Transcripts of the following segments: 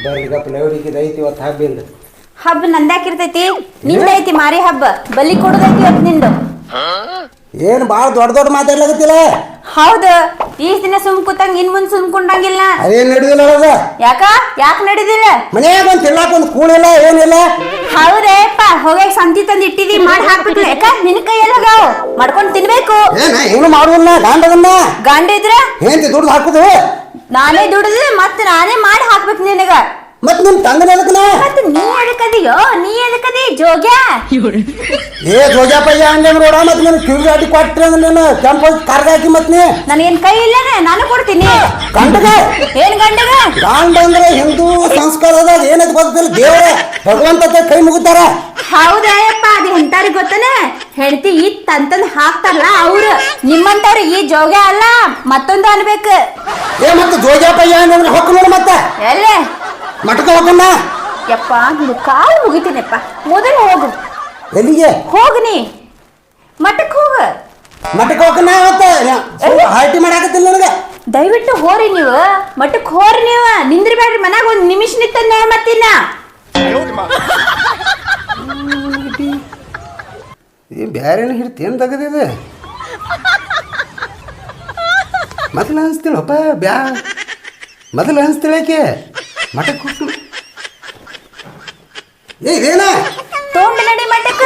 ಬರ್ಲಿಗ ಪ್ಲೇವರಿಗೆ ಐತಿ ಇವತ್ತು ಹಬ್ಬಿಂದ ಹಬ್ಬ ನಂದಾಕಿರ್ತೈತಿ ನಿಂದೈತಿ ಮಾರಿ ಹಬ್ಬ ಬಲಿ ಕೊಡೋದೈತಿ ಇವತ್ತು ನಿಂದು. ಏನು ಭಾಳ ದೊಡ್ಡ ಮಾತಾಡ್ಲಾಗತ್ತಿಲ್ಲ. ಹೌದು ಈ ದಿನ ಸುಮ್ ಕೂತಂಗ ಇನ್ ಮುಂದ್ ಸುಮ್ಕೊಂಡಂಗಿಲ್ಲ. ಅದೇನ್ ನಡೆದಿಲ್ಲ ಅದ ಯಾಕ ನಡಿದಿಲ್ಲ? ಮನ್ಯಾಗ ಒಂದ್ ತಿನ್ನಾಕ ಒಂದ್ ಕೂಳಿಲ್ಲ ಏನಿಲ್ಲ. ಹೌದೇಪ್ಪ ಹೋಗಿ ಸಂತಿ ತಂದ್ ಇಟ್ಟಿದಿ ಮಾಡಿ ಹಾಕ್ಬಿಟ್ಲೆ. ಯಾಕ ನಿನ್ ಕೈಯಲ್ಲಿ ಹೋಗಾವ್ ಮಾಡ್ಕೊಂಡ್ ತಿನ್ಬೇಕು. ಏನು ಮಾಡುವಲ್ಲ ಗಂಡ ಇದ್ರ ಏನ್ ದುಡ್ಡು ಹಾಕುದು ನಾನೇ ದುಡಿದ್ರೆ ಮತ್ತೆ ನಾನೇ ಮಾಡಿ ಹಾಕ್ಬೇಕು ನಿನಗ. ಮತ್ ನಿಮ್ ತಂಗನ ಮತ್ತೆ ನೀ ಎದಕ್ಕದಿಯೋ ನೀ ಎದಕ್ಕದಿ ಜೋಗ್ಯಾ ಏ ಜೋಗ್ಯಾಪಯ್ಯ ಹಂಗ ನೋಡ ಮತ್ ನೀನು ಕಿವಿಗಾಟಿ ಕೊಟ್ರಿ ಅಂದ್ರೆ ನೀನು ಕೆಂಪ ಕಾರ್ಗ ಹಾಕಿ ಮತ್ ನೀ ನನಗೇನ್ ಕೈ ಇಲ್ಲನೆ ನಾನು ಕೊಡ್ತೀನಿ. ಗಂಡಗ ಏನ್ ಗಂಡಗ ಗಂಡ ಅಂದ್ರೆ ಹಿಂದೂ ಸಂಸ್ಕಾರದಾಗ ಏನದ್ ಗೊತ್ತಿಲ್ಲ ದೇವರೇ ಭಗವಂತ ಕೈ ಮುಗಿತಾರ. ಹೌದಯ್ಯಪ್ಪ ಅದು ಎಂತಾರಿಗೆ ಗೊತ್ತನ ಹೆಂಡತಿ ಇತ್ತಂತಂದ್ ಹಾಕ್ತಾರಲ್ಲ ಅವ್ರು ನಿಮ್ಮಂತವ್ರು ಈ ಜೋಗ್ಯ ಅಲ್ಲ ಮತ್ತೊಂದು ಅನ್ಬೇಕು. ಏ ಮತ್ತೆ ಜೋಗ್ಯಾಪಯ್ಯ ಅಂದ್ರೆ ಹೊಕ್ಕ ನೋಡು ಮತ್ತೆ ಎಲ್ಲೇ ಮಟಕ ಹೋಗಣ್ಣ. ಯಪ್ಪ ನಿನ್ನ ಕಾಲು ಮುಗಿತೀನಪ್ಪ ಮೊದಲು ಹೋಗು. ಎಲ್ಲಿಗೆ ಹೋಗ್ನಿ ಮಠಕ್ಕೆ ಹೋಗ. ಮಟಕ ಹೋಗಣ್ಣ ಮತ್ತೆ ಹಾಲ್ಟಿ ಮಾಡಾಕತ್ತಿಲ್ಲ ನನಗೆ. ದಯವಿಟ್ಟು ಹೋರಿ ನೀವು ಮಠಕ್ಕೆ ಹೋರಿ ನೀವು ನಿಂದ್ರಬೇಡ್ರಿ ಮನ್ಯಾಗ ಒಂದ್ ನಿಮಿಷ ನಿಂತಂದ ಮತ್ತಿನ್ನ ಬ್ಯಾರೇನು ಹಿಡ್ತಿ ಏನು ತೆಗದಿದೆ ಮೊದಲು ಅನಿಸ್ತಿಲ್ಲಪ್ಪ ಮೊದಲು ಅನಿಸ್ತಿಳಕ್ಕೆ ಮಠಕ್ಕೆ ಹೋಗ್ತು ಏನ ತೊಂಡ್ ನಡಿ ಮಠಕ್ಕ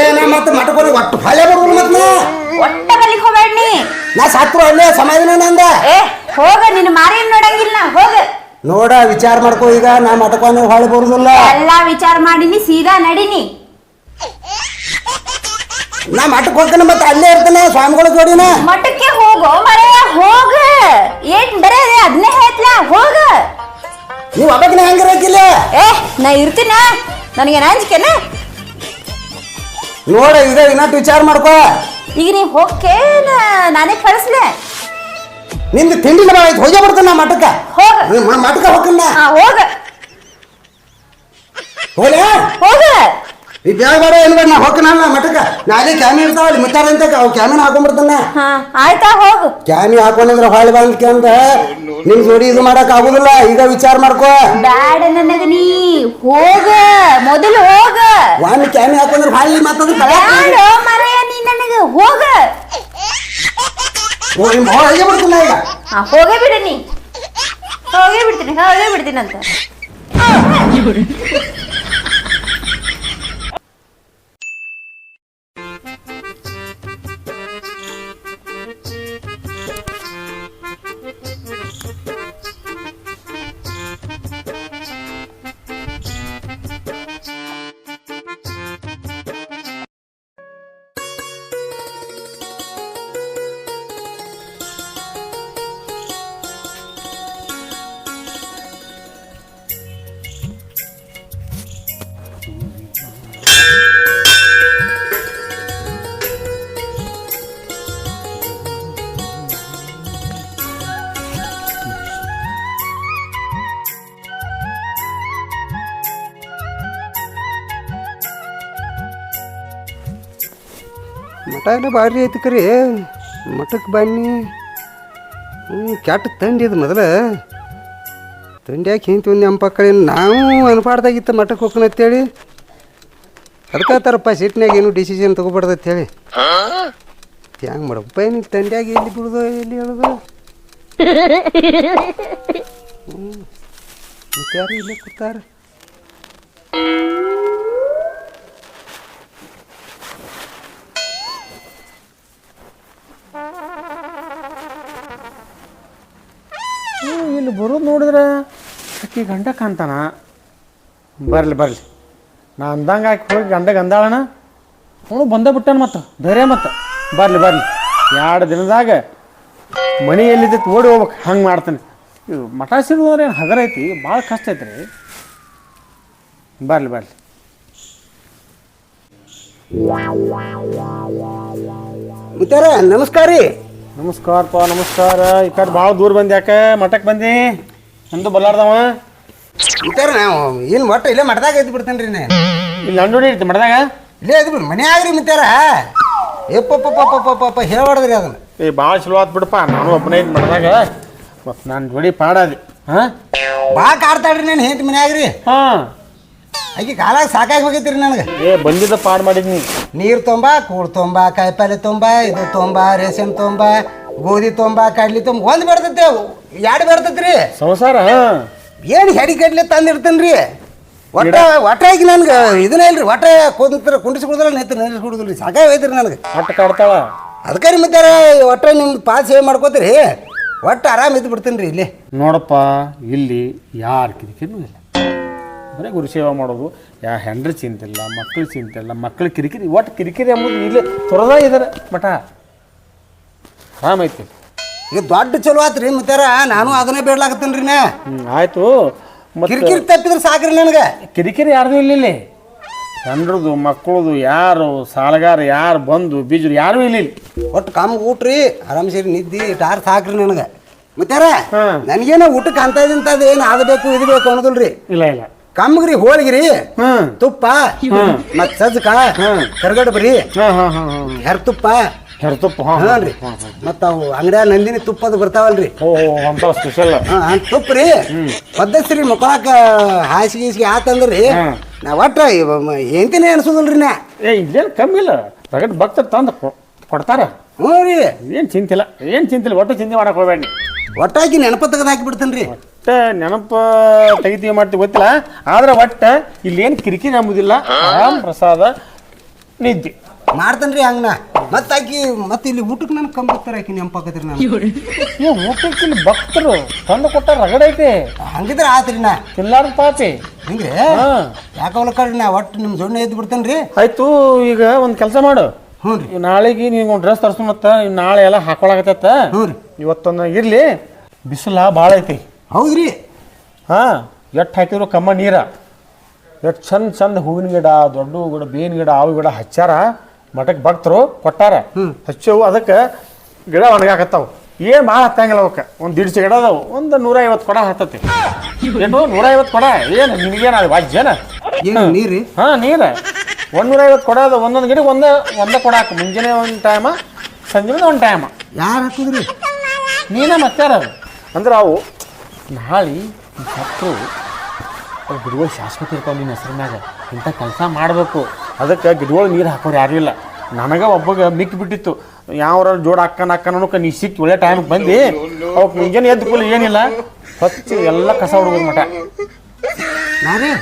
ಏನ ಮತ್ತೆ ಮಠಕ್ಕೆ ಒಟ್ಟು ಹಳೆ ಬರೋದು ಮತ್ತೆ ಒಟ್ಟ ಬಲಿಕ್ ಹೋಗ್ಬೇಡ್ನಿ. ನಾ ಸಾತ್ರು ಅಲ್ಲೇ ಸಮಾಧಾನ ನಂದ. ಹೋಗ ನಿನ್ನ ಮಾರೇನ್ ನೋಡಂಗಿಲ್ಲ ಹೋಗ. ನೋಡ ವಿಚಾರ ಮಾಡ್ಕೋ ಈಗ ನಾ ಮಠಕ್ಕೆ ಹೊಳೆ ಬರುದಿಲ್ಲ. ಎಲ್ಲಾ ವಿಚಾರ ಮಾಡಿನಿ ಸೀದಾ ನಡಿನಿ. ನಾ ಮಠಕ್ಕೆ ಹೋಗ್ತಾನೆ ಮತ್ತೆ ಅಲ್ಲೇ ಇರ್ತಾನೆ ಸ್ವಾಮಿಗಳ ಜೋಡಿನ. ಮಠಕ್ಕೆ ಹೋಗೋ ಮರೆಯ ಹೋಗ ಏನ್ ಬರೇ ಅದನ್ನೇ ಹೇಳ್ತಲ ಹೋಗ. ನೀವು ಅಬ್ಬಕ್ಕಿನ ಹೆಂಗಿರಕಿಲ್ಲ. ನಾ ಇರ್ತೀನ ನನಗೆ ಅಂಜಿಕೆನ. ನೋಡ ಈಗ ಇನ್ನಷ್ಟು ವಿಚಾರ ಮಾಡ್ಕೋ. ಈಗ ನೀ ಹೋಗಕ್ಕೆ ನಾನೇ ಕಳಿಸ್ಲೆ. ನಿಂದು ತಿಂಡಿನ ಬಾಯ್ತು ಹೋಗೇ ಬಿಡ್ತಾನ ಮಠಕ್ಕೆ. ಹೋಗ ಮಠಕ್ಕೆ ಹೋಗಣ್ಣ ಹೋಗ ಹೋಲೆ ಹೋಗ. ಈ ಬ್ಯಾಗ ಬೇಡ ಏನು ಬೇಡ ನಾ ಹೋಗ್ಕನಲ್ಲ ಮಠಕ್ಕೆ. ನಾಳೆ ಕ್ಯಾಮಿ ಇರ್ತಾವಲ್ಲಿ ಮುಚ್ಚಾರಂತ ಅವು ಕ್ಯಾಮಿನ ಹಾಕೊಂಡ್ಬಿಡ್ತಾನೆ. ಆಯ್ತಾ ಹೋಗು. ಕ್ಯಾಮಿ ಹಾಕೊಂಡಿದ್ರೆ ಹೊಳೆ ಬಂದ್ಕೆ ಅಂತ ನಿಮ್ ಜೋಡಿ ಇದು ಮಾಡಕ್ ಆಗುದಿಲ್ಲ. ಈಗ ವಿಚಾರ ಮಾಡ್ಕೋ. ಬ್ಯಾಡ ನನಗ ನೀ ಹೋಗ ಮೊದಲು ಹೋಗ. ಒಂದು ಕ್ಯಾಮಿ ಹಾಕೊಂಡ್ರೆ ಹೊಳ್ಳಿ ಮಾತಾಡ ಮರೆಯ ನೀ ನನಗ ಹೋಗ. ಹೋಗೇ ಬಿಡ್ತಾನೆ ಈಗ. ಹೋಗೇ ಬಿಡ ನೀ ಹೋಗೇ ಬಿಡ್ತೀನಿ ಅಂತ. ಮಠ ಎಲ್ಲ ಭಾರಿ ಐತಿ ಕರಿ. ಮಠಕ್ಕೆ ಬನ್ನಿ ಕೆಟ್ಟ ತಂಡಿ ಅದು ಮೊದಲು ತಂಡಿ ಯಾಕೆ ಹಿಂತಿ ಒಂದು ನಮ್ಮ ಪಕ್ಕಳಿ ನಾವು ಅನ್ಪಾಡ್ದಾಗಿತ್ತು ಮಠಕ್ಕೆ ಹೋಗೋಣ ಅಂತೇಳಿ ಅದಕ್ಕೆ ತಾರಪ್ಪ ಸಿಟ್ಟಿನಾಗ ಏನು ಡಿಸಿಷನ್ ತೊಗೊಬಾರ್ದು ಅಂತೇಳಿ. ಹೆಂಗೆ ಮಾಡಪ್ಪ ನೀನು ತಂಡ್ಯಾಗ ಎಲ್ಲಿ ಬಿಡುದು ಎಲ್ಲಿ ಹೇಳೋದು. ಯಾರು ಇಲ್ಲೇ ಕೂತಾರ. ಇಲ್ಲಿ ಬರೋದು ನೋಡಿದ್ರೆ ಆಕಿ ಗಂಡ ಕಾಣ್ತಾನ. ಬರಲಿ ನಾ ಅಂದಂಗೆ ಆಕಿ ಹೋಗಿ ಗಂಡಗೆ ಅಂದಾಳಣ ಅವನು ಬಂದೇ ಬಿಟ್ಟಾನ. ಮತ್ತು ಬೇರೆ ಮತ್ತು ಬರಲಿ 2 ದಿನದಾಗ ಮನೆ ಎಲ್ಲಿದ್ದೈತಿ ಓಡಿ ಹೋಗ್ಬೇಕು. ಹಂಗೆ ಮಾಡ್ತಾನೆ. ಇವು ಮಠ ಸಿಗೋದ್ರೆ ಏನು ಹಗರ ಐತಿ ಭಾಳ ಕಷ್ಟ ಐತೆ ರೀ. ಬರಲಿ ಮುತ್ತಾರ ನಮಸ್ಕಾರ ರೀ. ನಮಸ್ಕಾರಪ್ಪ ನಮಸ್ಕಾರ. ಈ ಕಡೆ ಭಾಳ ದೂರ ಬಂದು ಯಾಕೆ ಮಠಕ್ಕೆ ಬಂದಿ ಎಂದು ಬಲ್ಲಾರ್ದವ. ಮುತ್ತಾರ ನಾವು ಏನು ಮಠ ಇಲ್ಲೇ ಮಠದಾಗ ಎದ್ದು ಬಿಡ್ತೇನೆ ರೀ. ಇಲ್ಲಿ ಅಂಡೋಡಿ ಇರ್ತಿ ಮಠದಾಗ ಇಲ್ಲೇ ಎದ್ದು ಬಿಡು ಮನೆ ಆಗ್ರಿ ಮುತ್ತಾರ. ಹೇಳ್ಬಾರ್ದ್ರಿ ಅದನ್ನ. ಭಾಳ ಚಲೋ ಆತ್ ಬಿಡಪ್ಪ. ನಾನು ಒಬ್ಬನೇ ಇದ್ದು ಮಠದಾಗ ಮತ್ತು ನಾನು ಜೋಡಿ ಪಾಡಾದಿ ಹಾಂ ಭಾಳ ಕಾಡ್ತಾಳ್ರಿ ನಾನು ಹೆಂಡತಿ ಮನ್ಯಾಗ್ರಿ ಹಾಂ ಆಕಿ ಕಾಲಾಗ ಸಾಕಾಗಿ ಹೋಗೈತ್ರಿ ನನಗೆ. ಬಂದಿದ್ದ ಪಾಡ್ ಮಾಡಿದ್ನಿ. ನೀರು ಕೂಳ್ ತೊಂಬ ಕಾಯಿಪಲ್ಲೆ ತೊಂಬ ಇದು ತೊಂಬ ರೇಷನ್ ತೊಂಬ ಗೋಧಿ ತೊಂಬ ಕಡ್ಲಿ ತೊಂಬ ಒಂದು ಬರ್ತೈತಿ ಎರಡು ಬರ್ತೈತ್ರಿ ಸಂಸಾರ. ಏನು ಹೆಡಿ ಕಡ್ಲಿ ತಂದಿರ್ತೇನೆ ರೀ. ಒಟ್ಟಾಗಿ ನನ್ಗೆ ಇದನ್ನ ಇಲ್ರಿ, ಒಟ್ಟ ಕುಂಡಿಸಿ ಕುಡಿದ್ರೆ ನೆತ್ತಿ ಕುಡಿದ್ರಿ, ಸಾಕಾಗಿ ಹೋಯ್ತ್ರಿ ನನಗೆ. ಅಟ್ಟ ಕಾಡ್ತಾಳ. ಅದಕ್ಕೆ ರೀ ಮತ್ತೆ ಒಟ್ಟ ನಿಮ್ದು ಪಾಸ್ ಸೇವೆ ಮಾಡ್ಕೋತೀರಿ, ಒಟ್ಟು ಆರಾಮ ಇದ್ದು ಬಿಡ್ತೀನಿ ರೀ ಇಲ್ಲಿ. ನೋಡಪ್ಪ, ಇಲ್ಲಿ ಯಾರು ಕಿರಿಕಿರಿನೂ ಇಲ್ಲ, ಬರೀ ಗುರು ಸೇವೆ ಮಾಡೋದು. ಹೆಂಡ್ರ ಚಿಂತಿಲ್ಲ, ಮಕ್ಕಳು ಚಿಂತಿಲ್ಲ, ಮಕ್ಕಳು ಕಿರಿಕಿರಿ, ಒಟ್ಟು ಕಿರಿಕಿರಿ ಎಂಬುದು ಇಲ್ಲಿ ತೊರೆದ ಇದ್ದಾರೆ ಮಠ. ಆರಾಮೈತಿ. ಈಗ ದೊಡ್ಡ ಚಲೋ ಆತ್ರಿ ಮತ್ತೆ ನಾನು ಅದನ್ನೇ ಬೇಡ್ಲಾಕತ್ತೇನೆ ರೀ ನಾ. ಆಯಿತು. ಕಿರಿಕಿರಿ ತಪ್ಪಿದ್ರೆ ಸಾಕ್ರಿ ನನಗೆ. ಕಿರಿಕಿರಿ ಯಾರ್ದು ಇಲ್ಲಿ, ಹೆಂಡ್ರದು ಮಕ್ಕಳದು ಯಾರು ಸಾಲಗಾರ ಯಾರು ಬಂದು ಬೀಜರು ಯಾರೂ ಇಲ್ಲಿ. ಒಟ್ಟು ಕಾಮ ಊಟ್ರಿ ಆರಾಮ್ ಸೇರಿ ನಿದ್ದಿ ಟಾರ್ ಸಾಕ್ರಿ ನನಗೆ. ಮತ್ತೆ ನನಗೇನೋ ಊಟಕ್ಕೆ ಅಂತ ಇಂಥದ್ದು ಏನು ಅದು ಬೇಕು ಇದು ಬೇಕು ಅನ್ನೋದಿಲ್ರಿ. ಇಲ್ಲ ಇಲ್ಲ, ಕಮ್ಮಗ್ರಿ ಹೋಳಿಗಿರಿ ತುಪ್ಪ ಮತ್ತು ಸಜ್ಜಕ ಕರ್ಗಡ ಬರಿ ಹೆರ್ತುಪ್ಪ ಹೆರ್ತುಪ್ಪ ಹಾನ್ರಿ ಮತ್ತು ಅವು ಅಂಗಡಿಯ ನಂದಿನಿ ತುಪ್ಪದು ಬರ್ತಾವಲ್ರಿ. ಅಂತ ಸ್ಪೆಷಲ್ ತುಪ್ಪ ರೀ ಪದ್ಧತಿ ಮುಖಾಕ ಹಾಸಿಗೆ ಗೀಸಿಗೆ ಆತಂದ್ರಿ ನಾ ಒಟ್ಟ ಎಂತಿನೇ ಅನ್ಸೋದಲ್ರಿ ನಾ. ಇಲ್ಲೇನು ಕಮ್ಮಿ ಇಲ್ಲ, ರಗಡ್ ಭಕ್ತರು ತಂದು ಕೊಡ್ತಾರ. ಹ್ಞೂ ರೀ, ಏನು ಚಿಂತಿಲ್ಲ, ಒಟ್ಟು ಚಿಂತೆ ಮಾಡಕ್ಕೆ ಹೋಗ್ಬೇಡಿ. ಒಟ್ಟಾಗಿ ನೆನಪ ತೆಗೆದು ಹಾಕಿ ಬಿಡ್ತೇನೆ ರೀ. ಒಟ್ಟು ನೆನಪ ತೆಗಿತೀವಿ ಮಾಡ್ತೀವಿ ಗೊತ್ತಿಲ್ಲ, ಆದ್ರೆ ಒಟ್ಟು ಇಲ್ಲೇನು ಕಿರಿಕಿರಿ ಎಂಬುದಿಲ್ಲ. ಆರಾಮ್ ಪ್ರಸಾದ ನಿದ್ದೆ ಮಾಡ್ತೇನೆ ರೀ ಹಂಗನ. ಮತ್ತೆ ಆಕಿ ಮತ್ತೆ ಇಲ್ಲಿ ಊಟಕ್ಕೆ ನನಗೆ ಕಮ್ಮಿ ಬರ್ತಾರೆ, ಆಕಿ ನೆನಪಾಕತ್ರಿ ನಾನು. ಊಟಕ್ಕೆ ಇಲ್ಲಿ ಭಕ್ತರು ತಂದು ಕೊಟ್ಟ ರಗಡ ಐತಿ. ಹಂಗಿದ್ರೆ ಆತ್ರಿ ನಾ ತಿನ್ನಾರ ಪಾಪಿ ಹಿಂಗ್ರಿ ಯಾಕವಲ್ಲ ಕಡ್ರಿ ನಾ ಒಟ್ಟು ನಿಮ್ಮ ಜೋಡಣೆ ಎದ್ದು ಬಿಡ್ತೇನೆ ರೀ. ಆಯ್ತು, ಈಗ ಒಂದು ಕೆಲಸ ಮಾಡು. ಹ್ಞೂ ರೀ, ನಾಳೆಗೆ ನೀವು ಒಂದು ಡ್ರೆಸ್ ತರಿಸು, ಮತ್ತು ನಾಳೆ ಎಲ್ಲ ಹಾಕೊಳಕತ್ತ. ಹ್ಞೂ ರೀ, ಇವತ್ತೊಂದು ಇರಲಿ, ಬಿಸಿಲ ಭಾಳ ಐತಿ. ಹೌದ್ರಿ. ಹಾಂ, ಎಷ್ಟು ಹಾಕಿದ್ರು ಕಮ್ಮ ನೀರ, ಎಷ್ಟು ಚಂದ ಹೂವಿನ ಗಿಡ, ದೊಡ್ಡ ಗಿಡ, ಬೇವಿನ ಗಿಡ, ಅವು ಗಿಡ ಹಚ್ಚಾರ. ಮಠಕ್ಕೆ ಭಕ್ತರು ಕೊಟ್ಟಾರ, ಹಚ್ಚವು. ಅದಕ್ಕೆ ಗಿಡ ಒಣಗಾಕತ್ತಾವು. ಏನು ಭಾಳ ಹತ್ತಂಗಿಲ್ಲ ಅವಕ್ಕೆ. ಒಂದು 150 ಗಿಡ ಅದಾವು, ಒಂದು 150 ಕೊಡ ಹತ್ತತಿ. ಏನು 150 ಕೊಡ ಏನು ನಿನಗೇನು ಅದು ವಾಜ್ಯನ? ಏನು ನೀರು? ಹಾಂ, ನೀರು 150 ಕೊಡ ಅದ. ಒಂದೊಂದು ಗಿಡಕ್ಕೆ ಒಂದೇ ಕೊಡ ಹಾಕು. ಮುಂಜಾನೆ ಒಂದು ಟೈಮ, ಸಂಜೆ ಒಂದು ಟೈಮ. ಯಾರು ಹಾಕಿದ್ರಿ? ನೀನೇ ಮತ್ತಾರ ಅಂದ್ರೆ ಅವು ನಾಳೆ ಭಕ್ತರು ಗಿಡಗಳು ಶಾಶ್ವತ ಇರ್ತಾವೆ ನಿನ್ನ ಹೆಸರಿನಾಗ. ಇಂಥ ಕೆಲಸ ಮಾಡಬೇಕು. ಅದಕ್ಕೆ ಗಿಡಗಳು ನೀರು ಹಾಕೋರು ಯಾರೂ ಇಲ್ಲ. ನನಗೆ ಒಬ್ಬಗೆ ಮಿಕ್ಕಿ ಬಿಟ್ಟಿತ್ತು, ಯಾವ ಜೋಡ ಅಕ್ಕನಕ್ಕೆ ನೀ ಸಿಕ್ಕಿ ಒಳ್ಳೆ ಟೈಮಿಗೆ ಬಂದು ಅವಕ್ಕೆ ಮುಂಜಾನೆ ಎದ್ದು ಕೂಲಿ ಏನಿಲ್ಲ, ಸ್ವಚ್ಛ ಎಲ್ಲ ಕಸ ಹುಡುಗೋದು ಮಠ.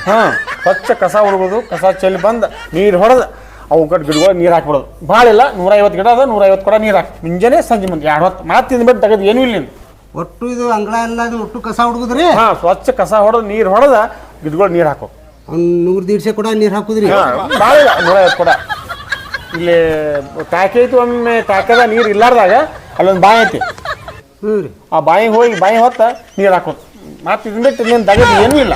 ಹಾಂ, ಸ್ವಚ್ಛ ಕಸ ಹುಡುಗೋದು, ಕಸ ಚೆಲ್ಲಿ ಬಂದು ನೀರು ಹೊಡೆದು ಅವು ಗಿಡಗಳು ನೀರು ಹಾಕ್ಬಿಡೋದು. ಭಾಳ ಇಲ್ಲ, 150 ಗಿಡ ಅದ, 150 ಕೊಡ ನೀರು ಹಾಕಿ ಮುಂಜಾನೆ ಸಂಜೆ ಮುಂದೆ 2 ಹೊತ್ತು ಮಾತು ತಿಂದ್ಬಿಟ್ಟು ತೆಗೆದು ಏನೂ ಇಲ್ಲ. ಒಟ್ಟು ಇದು ಅಂಗಳ ಎಲ್ಲ ಒಟ್ಟು ಕಸ ಹುಡುಗುದ್ರಿ. ಹಾಂ, ಸ್ವಚ್ಛ ಕಸ ಹೊಡೆದು ನೀರು ಹೊಡೆದ ಗಿಡಗಳು ನೀರು ಹಾಕೋ. ಒಂದು 100-150 ಕೊಡ ನೀರು ಹಾಕುದ್ರಿ. ಭಾಳ ಇಲ್ಲ, 150 ಕೊಡ. ಇಲ್ಲಿ ಟಾಕಿ ಐತಿ. ಒಮ್ಮೆ ಟಾಕದ ನೀರು ಇಲ್ಲಾರ್ದಾಗ ಅಲ್ಲೊಂದು ಬಾಯಿ ಐತಿ. ಹ್ಞೂ ರೀ, ಆ ಬಾಯಿ ಹೋಗಿ ಬಾಯಿ ಹೊತ್ತ ನೀರು ಹಾಕೋದು. ಮತ್ತೆ ಇದನ್ಬಿಟ್ಟು ಇನ್ನೇನು ತಗದು ಏನೂ ಇಲ್ಲ.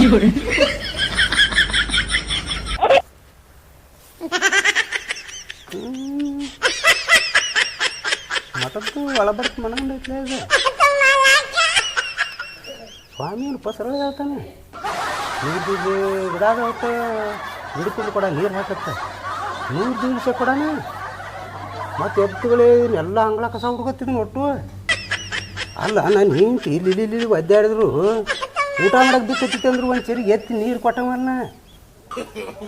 ಮಠದ್ದು ಒಳಬರ್ತು ಮನಗಂಡೈತ್ಲ ಇದು. ಸ್ವಾಮಿಯನ್ನು ಪಸರ ಹೇಳ್ತಾನೆ, ನೀರು ಗಿಡ ಹೊತ್ತ ಗಿಡಕ್ಕೆ ಕೊಡ ನೀರು ಹಾಕತ್ತೆ. 100 ದಿವಸ ಕೊಡಣ ಮತ್ತು ಎತ್ತುಗಳೇ ಎಲ್ಲ ಅಂಗಳ ಕಸ ಹುಡುಗತ್ತಿದ್ ಒಟ್ಟು. ಅಲ್ಲ ನಾನು ಹಿಂಗೆ ಇಲ್ಲಿ ಒದ್ದಾಡಿದ್ರು ಊಟ ಮಾಡಕ್ಕೆ ಬಿತ್ತೈತಿ ಅಂದ್ರು ಒಂದು ಸರಿ ಎತ್ತಿ ನೀರು ಕೊಟ್ಟವಲ್ಲ,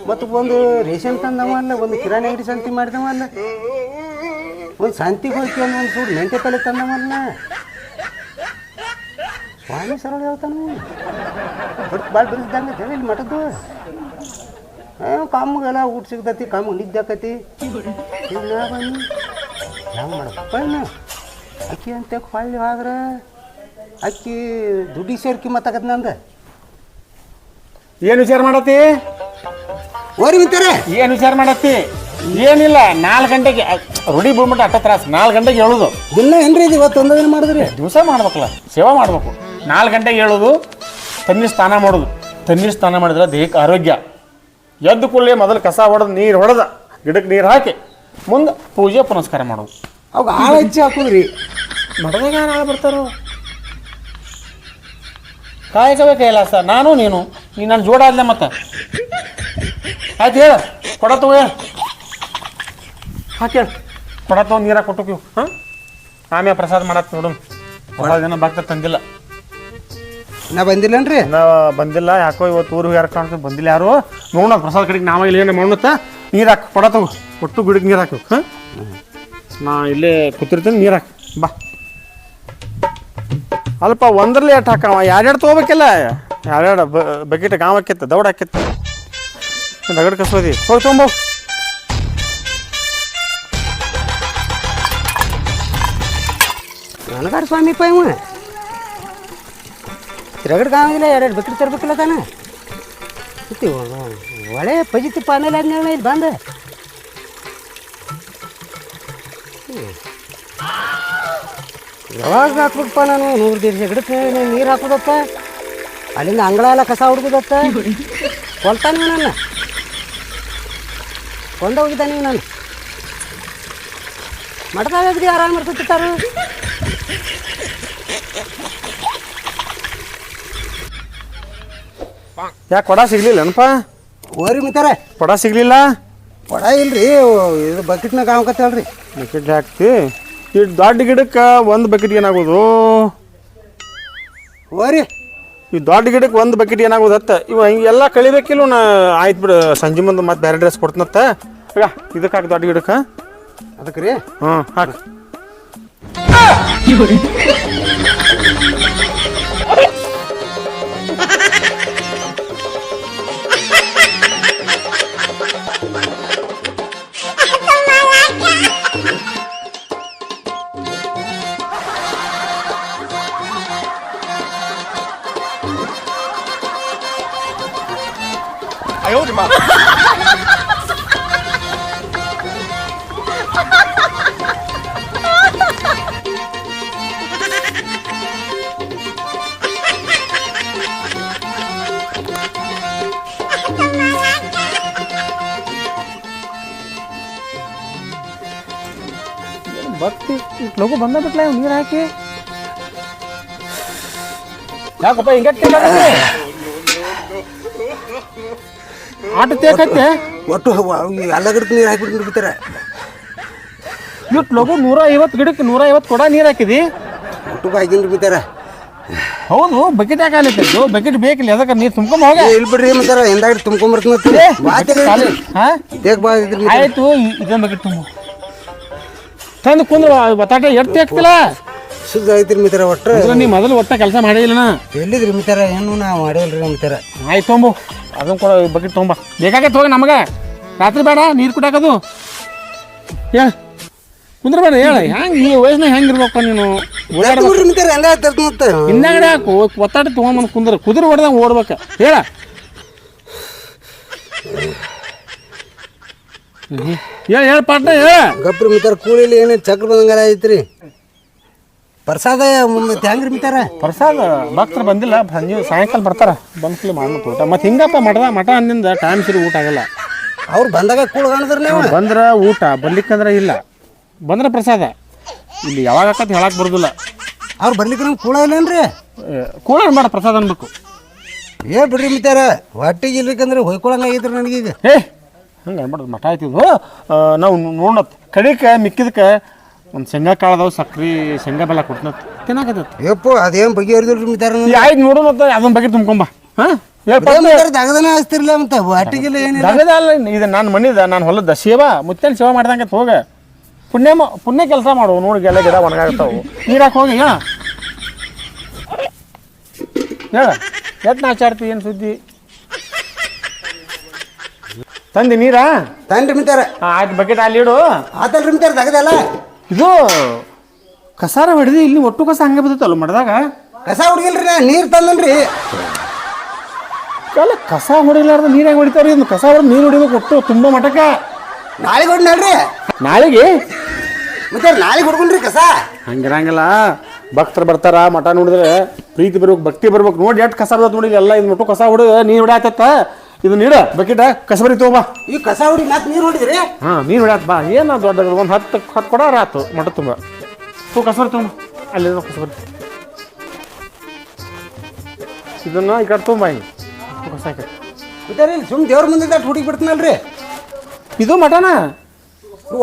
ಮತ್ತು ಒಂದು ರೇಷನ್ ತಂದವಲ್ಲ, ಒಂದು ಕಿರಾಣಿ ಅಂಗಡಿ ಸಂತಿ ಮಾಡಿದವಲ್ಲ, ಒಂದು ಸಂತಿಗೆ ಹೋಗಿ ಒಂದು ಸೂಡು ಮೆಂತೆ ಪಲ್ಲೆ ತಂದವಲ್ಲ. ಸ್ವಾಮಿ ಸರಳ ಹೇಳ್ತಾನೆ, ಬಟ್ ಭಾಳ ಬಿರಿಸ್ದಂಗೆ ಹೇಳಿ ಇಲ್ಲಿ ಮಠದ್ದು. ಕಾಮಗೆಲ್ಲ ಊಟ ಸಿಗ್ತೈತಿ, ಕಾಮ ನಿದ್ದೆ ಆಕೈತಿ. ಬನ್ನಿ ಹೆಂಗೆ ಮಾಡಪ್ಪ ಇನ್ನು ಅಕ್ಕಿ ಅಂತ ಹೊಳ್ಳಿ ಆದ್ರೆ ಅಕ್ಕಿ ದುಡ್ಡಿ ಸೇರ್ಕಿ ಮತ್ತಾಗತ್ತೆ ನಂದು. ಏನು ವಿಚಾರ ಮಾಡತ್ತಿ? ಓರಿ ಬಿತ್ತಾರೆ. ಏನು ವಿಚಾರ ಮಾಡತ್ತಿ? ಏನಿಲ್ಲ, 4 ಗಂಟೆಗೆ ರೂಢಿ ಬೀಳ್ಬಿಟ್ಟು ಅಟ್ಟ ತ್ರಾಸು. 4 ಗಂಟೆಗೆ ಹೇಳೋದು. ದಿನ ಏನ್ರಿ ಇದು? ಇವತ್ತು ಒಂದೇ ದಿನ ಮಾಡಿದ್ರಿ? ದಿವಸ ಮಾಡ್ಬೇಕಲ್ಲ, ಸೇವಾ ಮಾಡ್ಬೇಕು. 4 ಗಂಟೆಗೆ ಹೇಳೋದು, ತಣ್ಣೀರು ಸ್ನಾನ ಮಾಡೋದು. ತಣ್ಣೀರು ಸ್ನಾನ ಮಾಡಿದ್ರೆ ದೇಹಕ್ಕೆ ಆರೋಗ್ಯ. ಎದ್ದು ಕೂಡಲೇ ಮೊದಲು ಕಸ ಹೊಡೆದು ನೀರು ಹೊಡೆದ ಗಿಡಕ್ಕೆ ನೀರು ಹಾಕಿ ಮುಂದೆ ಪೂಜೆ ಪುನಸ್ಕಾರ ಮಾಡೋದು. ಅವಾಗ ಆಳ ಹಚ್ಚಿ ಹಾಕೋದ್ರಿ. ಮಠದಾಗ ಯಾರು ಆಳ ಬರ್ತಾರೋ? ಕಾಯಕವೇ ಕೈಲಾಸ. ನಾನು ನೀನು ನನ್ನ ಜೋಡ ಆದ್ಲೆ ಮತ್ತೆ. ಆಯ್ತು, ಹೇಳ ಕೊಡ ತಗೋ, ಹಾಕಿ ಹೇಳ ಕೊಡ ತಗೋ, ನೀರಾಗ ಕೊಟ್ಟೋಕಿವು. ಹಾಂ, ಆಮೇಲೆ ಪ್ರಸಾದ ಮಾಡತ್ತೆ ನೋಡು. ಭಾಳ ಜನ ಭಕ್ತ ತಂದಿಲ್ಲ. ನಾ ಬಂದಿಲ್ಲನ್ರಿ ನಾ ಬಂದಿಲ್ಲ ಯಾಕೋ ಇವತ್ತು ಊರು ಯಾರು ಕಾಣ್ತಾರೆ ಬಂದಿಲ್ಲ ಯಾರು ನೋಡೋಣ ಪ್ರಸಾದ ಕಡೆಗೆ ನಾವ ಇಲ್ಲಿ ಏನು ಮಾಡೋಣ ನೀರು ಹಾಕಿ ಕೊಡ ತಗೋ ಒಟ್ಟು ಗಿಡಕ್ಕೆ ನೀರು ಹಾಕು ಹಾಂ ನಾ ಇಲ್ಲೇ ಕೂತಿರ್ತೀನಿ ನೀರು ಹಾಕಿ ಬಾ ಅಲ್ಪ ಒಂದ್ರಲ್ಲಿ ಎಟ್ಟು ಹಾಕವ ಎರಡೆರಡು ತೊಗೋಬೇಕಿಲ್ಲ ಎರಡೆರಡು ಬಕೆಟ್ ಗಾಂವ್ ಹಾಕಿತ್ತು ದೌಡ್ ಹಾಕಿತ್ತು ದಗಡ್ ಕಸೋದಿ ಹೋಗಿ ತೊಗೊಂಬೋ ನನಗಾರ ಸ್ವಾಮಿಪ್ಪ ಇವ ರಗಡ್ ಕಾಮಿಲ್ಲ ಎರಡು ಬಕೆಟ್ ತರ್ಬೇಕಿಲ್ಲ ತಾನ ಒಳ್ಳೆ ಪಜಿತಿಪ್ಪ ಆಮೇಲೆ ಆದ್ಮೇಲೆ ಇಲ್ಲಿ ಬಂದ ಯಾವಾಗ ಹಾಕ್ಬೇಕಪ್ಪ ನಾನು 100 ಗಿಡಕ್ಕೆ ನೀರು ಹಾಕೋದತ್ತ ಅಲ್ಲಿಂದ ಅಂಗಳ ಎಲ್ಲ ಕಸ ಹುಡುಗುದತ್ತ ಕೊಲ್ತಾನೆ ನನ್ನ ಕೊಂಡ ಹೋಗಿದ್ದ ನೀವು ನಾನು ಮಠದಾಗ ಆರಾಮ ಇರ್ತಿರ್ತಾರು ಯಾಕೆ ಕೊಡ ಸಿಗ್ಲಿಲ್ಲನಪ್ಪ ಓರಿ ಮಿತಾರ ಕೊಡ ಸಿಗ್ಲಿಲ್ಲ ಕೊಡ ಇಲ್ರಿ ಇದು ಬಕೆಟ್ನಾಗ ಹಾಕತ್ತಲ್ರಿ ಬಕೆಟ್ ಹಾಕ್ತಿ ಈ ದೊಡ್ಡ ಗಿಡಕ್ಕೆ ಒಂದು ಬಕೆಟ್ ಏನಾಗೋದು ಓರಿ ಈ ದೊಡ್ಡ ಗಿಡಕ್ಕೆ ಒಂದು ಬಕೆಟ್ ಏನಾಗೋದತ್ತ ಇವ ಹಿಂಗೆಲ್ಲ ಕಳಿಬೇಕಿಲ್ಲ ನಾ ಆಯ್ತು ಬಿಡು ಸಂಜೆ ಮುಂದೆ ಮತ್ತೆ ಬೇರೆ ಡ್ರೆಸ್ ಕೊಡ್ತನತ್ತ ಈಗ ಇದಕ್ಕೆ ಹಾಕಿ ದೊಡ್ಡ ಗಿಡಕ್ಕೆ ಅದಕ್ಕೆ ರೀ ಹ್ಞೂ ಹಾಕಿ ಭಕ್ತಿ ಲಘು ಬಂದ ಬಿಟ್ಲ ನೀರು ಹಾಕಿ ಯಾಕಪ್ಪ ಹಿಂಗೆ ಆಟ ತೇಕತ್ತೆ ಒಟ್ಟು ಎಲ್ಲ ಗಿಡಕ್ಕೆ ನೀರು ಹಾಕಿಬಿಟ್ಟು ಬಿಡ್ತಾರೆ ಇಟ್ಟು ಲಘು 150 ಗಿಡಕ್ಕೆ 150 ಕೊಡ ನೀರು ಹಾಕಿದಿ ಒಟ್ಟು ಹಾಕಿನ್ರಿ ಬಿಡ್ತಾರೆ ಹೌದು ಬಕೆಟ್ ಹಾಕಲಿತ್ತು ಬಕೆಟ್ ಬೇಕಿಲ್ಲ ಅದಕ್ಕೆ ನೀರು ತುಂಬ್ಕೊಂಡ್ ಹೋಗ ಇಲ್ಲಿ ಬಿಡ್ರಿ ಮಿತಾರ ಎಂದಾಗಿ ತುಂಬ್ಕೊಂಬರ್ತೀನಿ ಆಯ್ತು ಇದನ್ನ ಬಕೆಟ್ ತುಂಬ ತಂದು ಕುಂದ್ರು ಬತಾಟೆ ಎಟ್ಟು ಹಾಕ್ತಿಲ್ಲ ಸುದ್ದ ಐತ್ರಿ ಮಿತಾರ ಒಟ್ಟು ನೀ ಮೊದಲು ಒಟ್ಟ ಕೆಲಸ ಮಾಡಿಲ್ಲ ಎಲ್ಲಿದ್ರಿ ಮಿತಾರ ಏನು ನಾವು ಮಾಡಿಲ್ರಿ ಮಿತಾರ ಆಯ್ತು ತೊಂಬು ಅದನ್ನ ಕೊಡ ಬಕೆಟ್ ತೊಂಬ ಬೇಕಾಗತ್ತೆ ಹೋಗಿ ನಮಗೆ ರಾತ್ರಿ ಬೇಡ ನೀರು ಕುಟಾಕೋದು ಹೇಳ ಕುಂದ್ರ ಬೇಡ ಹೇಳ ಹೆಂಗೆ ಈ ವಯಸ್ಸಿನಾಗ ಹೆಂಗೆ ಇರ್ಬೇಕು ನೀನು ಮಿತಾರ ಎಲ್ಲ ತರ್ತ ಹಿಂದಾಗಡೆ ಹಾಕು ಒತ್ತಾಟ ತೊಗೊಂಬಂದು ಕುದುರೆ ಹೊಡೆದಂಗೆ ಓಡ್ಬೇಕು ಹೇಳ ಹೇಳ ಪಾಟ್ನ ಹೇಳ ಗಪ್ರಿ ಮಿತಾರ ಕೂಲಿಲಿ ಏನೇ ಚಕ್ರ ಬಂದಂಗಾರ ಐತ್ರಿ ಪ್ರಸಾದ ಮತ್ತೆ ಹೆಂಗ್ರಿ ಮಿತಾರ ಪ್ರಸಾದ ಭಕ್ತರು ಬಂದಿಲ್ಲ ಸಂಜೆ ಸಾಯಂಕಾಲ ಬರ್ತಾರ ಬಂದ್ಕಲಿ ಮಾಡ್ಬೇಕು ಊಟ ಮತ್ತೆ ಹಿಂಗಪ್ಪ ಮಠ ಅಂದಿಂದ ಟೈಮ್ ಸರಿ ಊಟ ಆಗಲ್ಲ ಅವ್ರು ಬಂದಾಗ ಕೂಳ ಕಾಣಿದ್ರಿ ನೀವು ಬಂದ್ರೆ ಊಟ ಬರ್ಲಿಕ್ಕಂದ್ರೆ ಇಲ್ಲ ಬಂದ್ರೆ ಪ್ರಸಾದ ಇಲ್ಲಿ ಯಾವಾಗ ಹಾಕತ್ ಹೇಳಕ್ ಬರೋದಿಲ್ಲ ಅವ್ರು ಬರ್ಲಿಕ್ಕೆ ನಮ್ಗೆ ಕೂಳ ಇಲ್ಲೇನ್ರಿ ಕೂಡ ಮಾಡ ಪ್ರಸಾದ ಅನ್ಬೇಕು ಬಿಡ್ರಿ ಮಿತಾರ ಹೊಟ್ಟಿಗೆ ಇರ್ಲಿಕ್ಕಂದ್ರೆ ಹೊಯ್ಕೊಳಂಗಾಗಿದ್ರಿ ನನಗೀಗ ಹಂಗೆ ಅನ್ಬಾರ್ದು ಮಠ ಆಯ್ತಿದ್ವು ನಾವು ನೋಡತ್ ಕಡಿಕೆ ಮಿಕ್ಕಿದಕ್ಕೆ ಒಂದು ಶೇಂಗಾ ಕಾಳದವು ಸಕ್ರೆ ಶೇಂಗಾ ಬೆಲ್ಲ ಕೊಡ್ತನತ್ ತಿನ್ನಾಕತ್ತ ಯಪ್ಪು ಅದೇನು ಬಗೆಹರಿದಿಲ್ರಿ ಮಿತಾರ ಆಯ್ತು ನೋಡು ಮತ್ತೆ ಅದೊಂದು ಬಗ್ಗೆ ತುಂಬ್ಕೊಂಬ ಹಾಂ ದಗದನ ಹಚ್ತಿರ್ಲಿಲ್ಲ ಮತ್ತೆ ಹೊಟ್ಟಿಗೆಲ್ಲ ಏನಿಲ್ಲ ದಗದ ಅಲ್ಲ ಇದು ನಾನು ಮನಿದ ನಾನು ಹೊಲದ ಸೇವಾ ಮುತ್ತೇನು ಸೇವಾ ಮಾಡ್ದಂಗೆ ಹೋಗ ಪುಣ್ಯ ಕೆಲಸ ಮಾಡು ನೋಡಿ ಎಲ್ಲ ಗಿಡ ಒಣಗಾಗ್ತಾವು ನೀರಾಕ್ ಹೋಗಿ ಹೇಳ ಎಟ್ ನಾಚಾಡ್ತಿ ಏನು ಸುದ್ದಿ ತಂದಿ ನೀರಾ ತಂದ್ರಿ ಮಿತಾರ ಆಯ್ತು ಬಕೆಟ್ ಅಲ್ಲಿ ಇಡು ಆತಲ್ರಿ ಮಿತಾರ ದಗದಲ್ಲ ಇದು ಕಸಾರ ಹೊಡೆದು ಇಲ್ಲಿ ಒಟ್ಟು ಕಸ ಹಂಗೆ ಬಿದ್ದತ್ತಲ್ಲ ಮಡ್ದಾಗ ಕಸ ಹುಡುಗಿಲ್ರಿ ನಾ ನೀರು ತಂದನ್ರಿ ಅಲ್ಲ ಕಸ ಹೊಡಿಲಾರ್ದ ನೀರು ಹೆಂಗೆ ಹೊಡಿತಾವ್ರಿ ಇನ್ನು ಕಸ ಹೊಡೆದು ನೀರು ಹೊಡಿಬೇಕು ಒಟ್ಟು ತುಂಬ ಮಠಕ್ಕೆ ನಾಳೆಗೆ ಹೊಡ್ನಲ್ರಿ ನಾಳೆಗೆ ಮತ್ತೆ ನಾಳೆಗೆ ಹೊಡ್ಕೊಂಡ್ರಿ ಕಸ ಹಂಗಿರಂಗಿಲ್ಲ ಭಕ್ತರು ಬರ್ತಾರ ಮಠ ನೋಡಿದ್ರೆ ಪ್ರೀತಿ ಬರ್ಬೇಕು ಭಕ್ತಿ ಬರ್ಬೇಕು ನೋಡಿ ಎಷ್ಟು ಕಸ ಬರ್ತದೆ ನೋಡಿ ಎಲ್ಲ ಇದು ಒಟ್ಟು ಕಸ ಹೊಡೆದು ನೀರು ಹೊಡ್ಯಾತತ್ತ ಇದು ನೀರು ಬಕೆಟ ಕಸಬರಿ ತಗೋಬಾ ಈ ಕಸ ಹುಡಿ ಮತ್ತೆ ನೀರು ಹೊಡಿದ್ರಿ ಹಾಂ ನೀರು ಹೊಡ್ಯಾತ ಬಾ ಏನು ದೊಡ್ಡ ಒಂದು 10 ಕೊಡ ಆತು ಮಠ ತುಂಬ ಕಸಬರಿ ತಗೊಂಬ ಅಲ್ಲಿ ಕಸಬರಿ ಇದನ್ನ ಈ ಕಡೆ ತುಂಬ ಹಿಂಗೆ ಕಸ ಮತ್ತೆ ಸುಮ್ ದೇವ್ರ ಮುಂದೆ ಹುಡುಗಿ ಬಿಡ್ತೀನಲ್ರಿ ಇದು ಮಠನ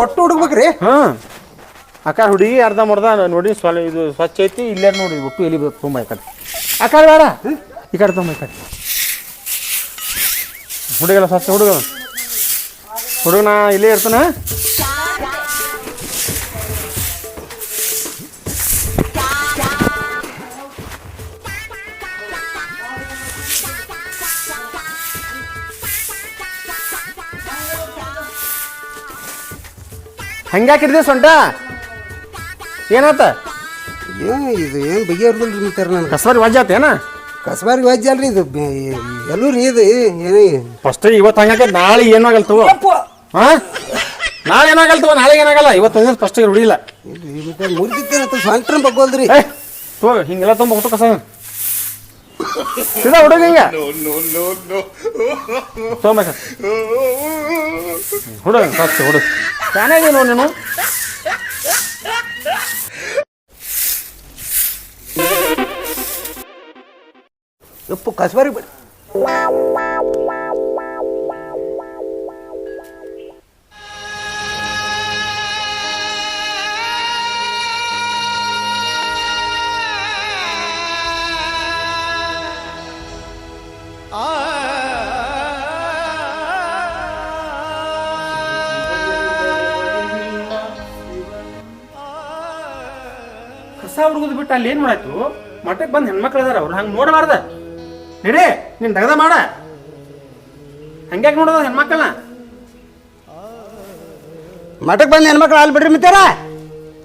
ಒಟ್ಟು ಹುಡುಗ್ಬೇಕ್ರಿ ಹಾಂ ಅಕ್ಕ ಹುಡುಗಿ ಅರ್ಧ ಮರ್ಧ ನೋಡಿ ಇದು ಸ್ವಚ್ಛ ಐತಿ ಇಲ್ಲೇ ನೋಡಿ ಒಟ್ಟು ಎಲ್ಲಿ ತುಂಬ ಈ ಕಡೆ ಆ ಕಡೆ ಬೇಡ ಈ ಕಡೆ ತೊಂಬ ಈ ಕಡೆ ಹುಡುಗಲ್ಲ ಫಸ್ಟ್ ಹುಡುಗ ನಾ ಇಲ್ಲೇ ಇರ್ತಾನ. ಹಂಗ್ಯಾಕಿರ್ದೆ ಸೊಂಟ ಏನಾತ ಇದು ಏನು ಬಗೆಹರ್ದಿಲ್ಲ ರೀ ಮಿತ್ತಾರ ನನಗೆ. ಕಸ್ಬಾರಿ ವಾಜ್ಯ ಆತೇನ ಕಸಬಾರಿಗೆ ವಾಜ್ಯ ಅಲ್ರಿ ಇದು ಎಲ್ಲೂ ರೀ ಇದು ಏನೇ ಫಸ್ಟ್ ಇವತ್ತು ಹಂಗಾಕ ನಾಳೆ ಏನಾಗಲ್ಲ ತಗೋ ಹಾಂ ನಾಳೆ ಏನಾಗಲ್ಲ ತಗೋ ನಾಳೆ ಏನಾಗಲ್ಲ ಇವತ್ತು ಫಸ್ಟ್ ರೂಢಿಲ್ಲ ಮುರಿದಿತ್ತೇನಂತ ಸ್ವಂಟ್ರ ಬಗ್ಗೋಲ್ರಿ. ತಗೋ ಹಿಂಗೆಲ್ಲ ತುಂಬ ಊಟ ಕಸ ಸೀದಾ ಹುಡುಗ ಹಿಂಗ ತೊಗೊಂಬೇಕ ಹುಡುಗ ಫಸ್ಟ್ ಹುಡುಗ ಚೆನ್ನಾಗಿ ನೋಡಿ ನೀನು ಎಪ್ಪು ಕಸಬಾರಿಗೆ ಬಿಡಿ. ಕಸ ಹುಡುಗದು ಬಿಟ್ಟು ಅಲ್ಲಿ ಏನು ಮಾಡಾಯ್ತು ಮಠಕ್ಕೆ ಬಂದು ಹೆಣ್ಮಕ್ಳು ಅದಾರ ಅವ್ರು ಹಂಗೆ ನೋಡಬಾರ್ದ ನಡಿ ನೀನು ದಗದ ಮಾಡ ಹಂಗ್ಯಾಕೆ ನೋಡೋದು ಹೆಣ್ಮಕ್ಳನ್ನ ಮಠಕ್ಕೆ ಬಂದು ಹೆಣ್ಮಕ್ಳು ಅಲ್ಲಿ ಬಿಡ್ರಿ ಮಿತ್ತಾರ.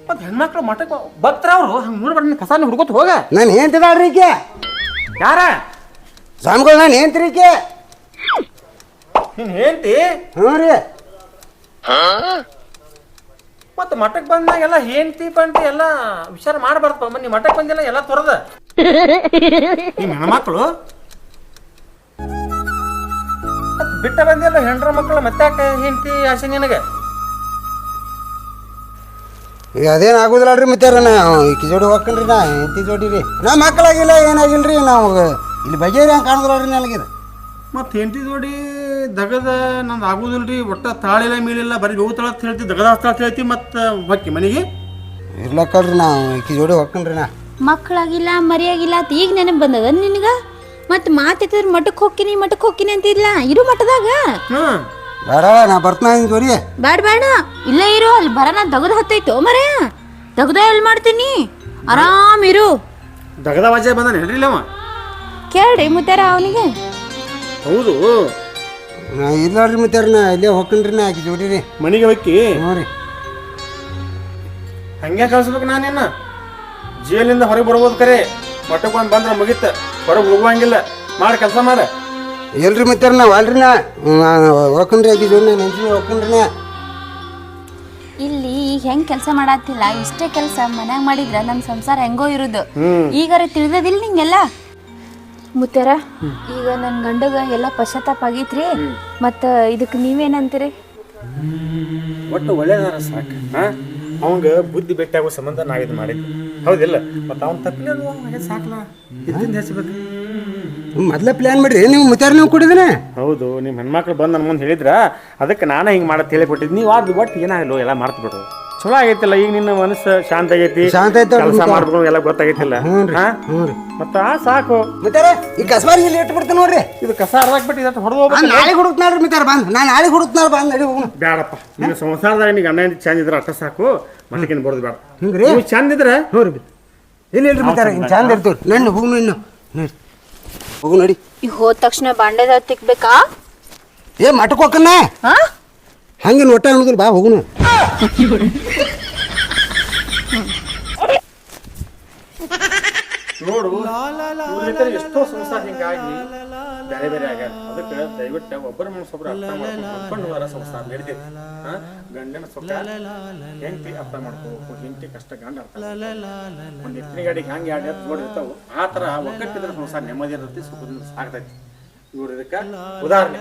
ಮತ್ತು ಹೆಣ್ಮಕ್ಳು ಮಠಕ್ಕೆ ಭಕ್ತರ ಅವರು ಹಂಗೆ ನೋಡ್ಬಾರ್ದು ನೀನು ಕಸಾನ ಹುಡ್ಕೋತ ಹೋಗ. ನಾನು ಹೇಳ್ತಿದ್ದಾಳ್ರಿ ಈಕೆ ಯಾರ ಸ್ವಾಮಿಗಳು ನಾನು ಹೇಳ್ತೀರಿ ಈಕೆ. ನೀನು ಹೇಳ್ತಿ ಹ್ಞೂ ರೀ ಮತ್ತು ಮಠಕ್ಕೆ ಬಂದಾಗೆಲ್ಲ ಹೆಂಡ್ತಿ ಪಂಟಿ ಎಲ್ಲ ವಿಚಾರ ಮಾಡಬಾರ್ದಪ್ಪ. ನೀ ಮಠಕ್ಕೆ ಬಂದಿಲ್ಲ ಎಲ್ಲ ತೊರದ ನಿಮ್ಮ ಹೆಣ್ಮಕ್ಳು ಬಿಟ್ಟ ಬಂದಿಲ್ಲ ಹೆಂಡ್ರ ಮಕ್ಕಳು ಮತ್ತೆ ಯಾಕೆ ಹೆಂಡ್ತಿ ಆಸೆ ನಿನಗೆ? ಈಗ ಅದೇನು ಆಗೋದಿಲ್ಲ ರೀ ಮಿತ್ತಾರ. ನಾವು ಈಕಿ ಜೋಡಿ ಹೋಗ್ಕನ್ರಿ ನಾ ಹೆಂಡತಿ ಜೋಡಿ ರೀ ನಾ ಮಕ್ಕಳಾಗಿಲ್ಲ ಏನಾಗಿಲ್ಲ ರೀ ನಾವು ಇಲ್ಲಿ ಬಗೆಹರಿ ಹಂಗೆ ಕಾಣೋದಿಲ್ಲ ರೀ ನನಗಿದು. ಮತ್ತು ಹೆಂಡತಿ ಜೋಡಿ ದಗದ ನಂದು ಆಗೋದಿಲ್ಲ ರೀ ಒಟ್ಟ ತಾಳಿಲ್ಲ ಮೀಳಿಲ್ಲ ಬರೀ ಹೋಗ್ತಾಳ ಅಂತ ಹೇಳ್ತಿ ದಗದ ಹಸ್ತಾಳ ಅಂತ ಹೇಳ್ತಿ ಮತ್ತು ಹೊಕ್ಕಿ ಮನೆಗೆ ಇರ್ಲಕ್ಕಲ್ರಿ ನಾವು ಈಕಿ ಜೋಡಿ ಹೋಗ್ಕನ್ರಿ ನಾ. ಮಕ್ಕಳಾಗಿಲ್ಲ ಮರಿಯಾಗಿಲ್ಲ ಅಂತ ಈಗ ನೆನಪು ಬಂದದ ನಿನಗ? ಮತ್ತೆ ಮಾತಿದ್ರೆ ಮಠಕ್ಕೆ ಹೋಗ್ತೀನಿ ಅಂತಿಲ್ಲ ಇರು ಮಠದಾಗ. ಹ್ಞೂ ಬೇಡ ನಾ ಬರ್ತಾನ ಜೋಡಿ. ಬೇಡ ಬೇಡ ಇಲ್ಲ ಇರು ಅಲ್ಲಿ ಬರೋಣ ದಗದ ಹೊತ್ತೈತೋ ಮರ ದಗದ ಎಲ್ಲಿ ಮಾಡ್ತೀನಿ ಆರಾಮ್ ಇರು. ದಗದ ವಾಜ ಬಂದಾನೆ ಹೇಳ್ರಿ ಅವ ಕೇಳ್ರಿ ಮುತ್ತಾರ ಅವನಿಗೆ. ಹೌದು ನಾ ಇರ್ಲಾರ್ರಿ ಮಿತ್ತಾರ ನಾ ಇಲ್ಲೇ ಹೋಗ್ಕನ್ರಿ ನಾ ಆಕಿ ಜೋಡಿ ರೀ ಮನೆಗೆ ಹೊಕ್ಕಿ ಹ್ಞೂ ರೀ. ಹಂಗೆ ಕಳ್ಸ್ಬೇಕು ನಾನೇನ ಜೈಲಿಂದ ಹೊರಗೆ ಬರ್ಬೋದು ಕರೆ ಮಠಕ್ಕೆ ಒಂದು ಬಂದ್ರೆ ಮುಗೀತ ಹೊರಗೆ ಹೋಗುವಂಗಿಲ್ಲ ಮಾಡಿ ಕೆಲಸ ಮಾಡ. ಎಲ್ರಿ ಮಿತ್ತಾರ ನಾವು ಅಲ್ರಿ ನಾ ಹೋಗ್ಕನ್ರಿ ಆಕಿ ಜೋಡಿ ನಾನು ಹೆಂಡ್ತಿ ಹೋಗ್ಕನ್ರಿ ನಾ. ಇಲ್ಲಿ ಈಗ ಹೆಂಗ್ ಕೆಲಸ ಮಾಡತ್ತಿಲ್ಲ ಇಷ್ಟೇ ಕೆಲಸ ಮನ್ಯಾಗ ಮಾಡಿದ್ರ ನಮ್ ಸಂಸಾರ ಹೆಂಗೋ ಇರುದು. ಈಗಾರ ತಿಳಿದಿಲ್ಲ ನಿಂಗೆಲ್ಲ ಮುತ್ತಾರ. ಈಗ ನನ್ ಗಂಡಗ ಎಲ್ಲ ಪಶ್ಚಾತ್ತಾಪ ಆಗೈತ್ರಿ. ಮತ್ತ ಇದಕ್ ನೀವೇನಂತೀರಿ? ಒಟ್ಟು ಒಳ್ಳೇದಾರ ಸಾಕು. ಅವಂಗ ಬುದ್ಧಿ ಭೇಟಿಯಾಗೋ ಸಂಬಂಧ ನಾ ಇದು ಮಾಡಿದ್ವಿ ಹೌದಿಲ್ಲ. ಮತ್ತು ಅವ್ನು ತಪ್ಪಲಿಲ್ಲ ಸಾಕಲ್ಲ ಇದ್ದಿಂದ ಹೆಚ್ಚಬೇಕು. ಮೊದಲೇ ಪ್ಲ್ಯಾನ್ ಮಾಡಿರಿ ನೀವು ಮಿತ್ತಾರ ನೀವು ಕುಡಿದ್ರೆ. ಹೌದು ನಿಮ್ಮ ಹೆಣ್ಮಕ್ಳು ಬಂದು ನನ್ನ ಮುಂದೆ ಹೇಳಿದ್ರ ಅದಕ್ಕೆ ನಾನು ಹಿಂಗೆ ಮಾಡತ್ತೆ ಹೇಳಿಕೊಟ್ಟಿದ್ದು. ನೀವು ಅದು ಒಟ್ಟು ಏನಾಗಲ್ಲ ಎಲ್ಲ ಮಾಡ್ತು ಬಿಡು ಚಲೋ ಆಗೈತಿಲ್ಲ. ಈಗ ನಿನ್ನ ಮನಸ್ಸು ಶಾಂತ ಆಗೈತಿ ಶಾಂತ ಐತೆ ಕೆಲಸ ಮಾಡ್ಬೇಕು ಎಲ್ಲ ಗೊತ್ತಾಗೈತಿಲ್ಲ. ಹ್ಞೂ ರೀ ಮತ್ತು ಸಾಕು ಮಿತ್ತಾರ ಈ ಕಸಬಾರಿಗೆ ಇಲ್ಲಿ ಇಟ್ಟು ಬಿಡ್ತೀನಿ ನೋಡ್ರಿ. ಇದು ಕಸ ಅರ್ಧಾಕ್ಬಿಟ್ಟು ಇದಟ್ಟು ಹೊಡೆದು ಹೋಗ್ಬೇಕು. ನಾಳೆ ಹುಡುಕ್ನಾಳ್ರಿ ಮಿತ್ತಾರ ಬಂದು ನಾನು ನಾಳೆ ಹುಡುಕ್ನಾಳ ಬಂದು ನಡಿ ಹೋಗೋಣ. ಬೇಡಪ್ಪ ನೀನು ಸಂಸಾರದಾಗ ನೀ ಗಂಡ ಹೆಂಡತಿ ಚಂದ ಇದ್ರೆ ಅಷ್ಟ ಸಾಕು. ಮಟಕಿನ ಬರೋದು ಬೇಡ. ಹಿಂಗೆ ರೀ ನೀವು ಚಂದ ಇದ್ರೆ ಹ್ಞೂ ರೀ ಇಲ್ಲಿ ಇಲ್ರಿ ಮಿತ್ತಾರ ಇನ್ನು ಚಂದ ಇರ್ತೀವಿ ನನ್ನ ಹೋಗು ಇನ್ನು ಹೋಗು ನಡಿ. ಈಗ ಹೋದ ತಕ್ಷಣ ಬಾಂಡೆದ ತಿಕ್ಬೇಕಾ? ಏ ಮಠಕ್ಕೆ ಹೋಗಣ್ಣ ಹಂಗೆ ಒಟ್ಟ ಅನ್ನೋದಿಲ್ಲ ಬಾ ಹೋಗುನು. ನೋಡು ಎಷ್ಟೋ ಸಂಸಾರ ಹಿಂಗಾಗಿ ಬೇರೆ ಬೇರೆ ಆಗ್ಯಾರ. ಅದಕ್ಕೆ ದಯವಿಟ್ಟು ಒಬ್ಬರ ಮನಸ್ಸೊಬ್ರು ಅರ್ಥ ಮಾಡ್ಕೊಂಡು ಹೊರ ಸಂಸಾರ ನಡೆದಿದೆ. ಗಂಡನ ಸುಖ ಹೆಂಡತಿ ಅರ್ಥ ಮಾಡ್ಕೋಬೇಕು, ಹೆಂಡತಿ ಕಷ್ಟ ಗಂಡ ಅರ್ಥ ಒಂದು ಎತ್ತಿನ ಗಾಡಿಗೆ ಹಂಗೆ ಎರಡು ಎತ್ತು ನೋಡಿರ್ತಾವೆ ಆ ಥರ ಒಗ್ಗಟ್ಟಿದ್ರೆ ಸಂಸಾರ ನೆಮ್ಮದಿ ಇರುತ್ತೆ, ಸುಖದಿಂದ ಸಾಕ್ತೈತಿ. ಇವ್ರು ಇದಕ್ಕೆ ಉದಾಹರಣೆ.